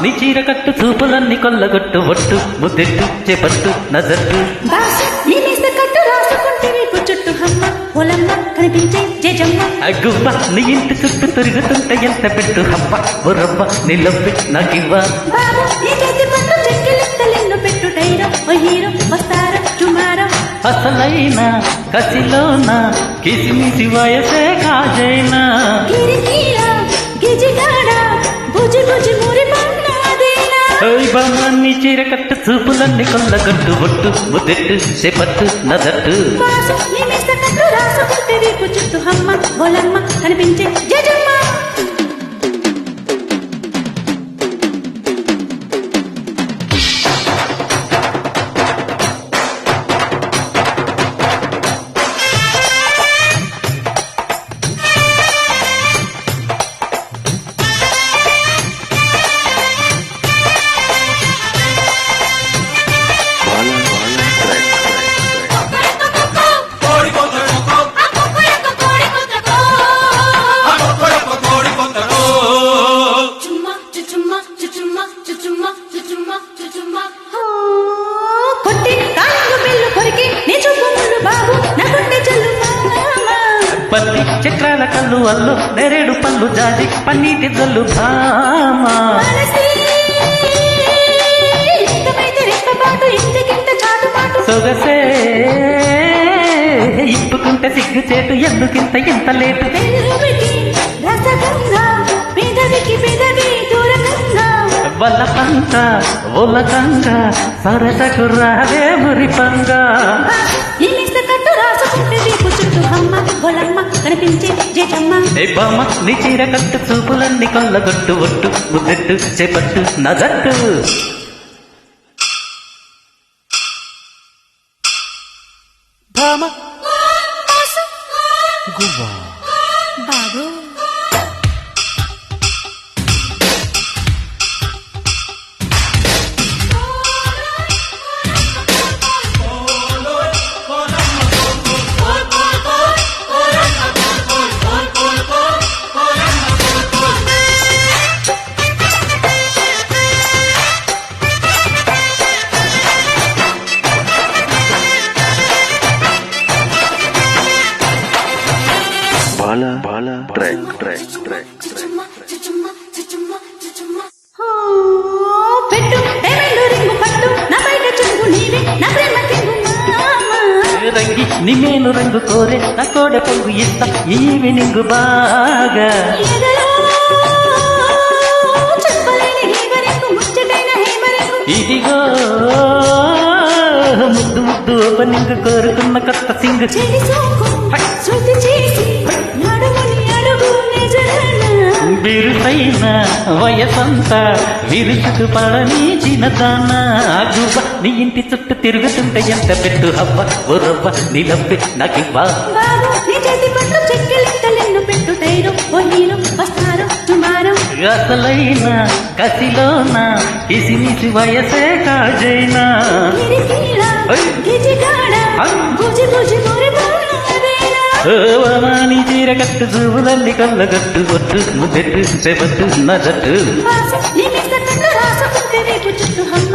నీ చీర కట్టు చూపులన్నీ కొల్లగొట్టు ఒట్టు ముద్దెట్టు చేపట్టు నజట్టు అగ్గువ్వ నీ ఇంటి చుట్టూ తిరుగుతుంటే ఎంత పెట్టు హబ్బ బుర్రవ్వ నీ లవ్వి నాకివ్వ అసలైన కసిలోన కిసిమిసి వయసే కాజైనా నీ చీర కట్టు చూపులన్నీ కొల్లగొట్టు ఒట్టు ముద్దెట్టు చేపట్టు నజట్టు చుట్టూ హమ్మ బోలమ్మ కనిపించే జజమ్మ పల్లి చక్రాల కళ్ళు అల్లు నెరేడు పళ్ళు జాజి పన్నీటి జల్లు భామా సొగసే ఇప్పుకుంటే సిగ్గు చేటు ఎందుకింత ఇంత లేటు వల్ల పంట ఒలకంగా సరసకు రాదే మురి పంగా నీ చీర కట్టు చూపులన్నీ కొల్లగొట్టు ఒట్టు ముద్దెట్టు చేపట్టు నజట్టు బాబు బాలా ట్రాక్ రంగి నిమేను రంగు కోరే నా కోడె పొంగు ఇస్తా ఈవినింగ్ బాగా ఇదిగో ముద్దు ముద్దు ఓపెనింగ్ కోరుకున్న కొత్త సింగ్ బిరుసైన వయసంతా విరుచుకు పడని చిన్నదాన గువ్వ నీ ఇంటి చుట్టూ తిరుగుతుంటే ఎంత పెట్టు హవ్వ ఓ రవ్వ నీ లవ్వే నాకివ్వ అసలైన కసిలోన కిసిమిసి వయసే కాజైనా నీ చీర కట్టు చూపులన్నీ కళ్ళగట్టు ఒట్టు ముద్దెట్టు చేపట్టు నజట్టు చుట్టూ హమ్మ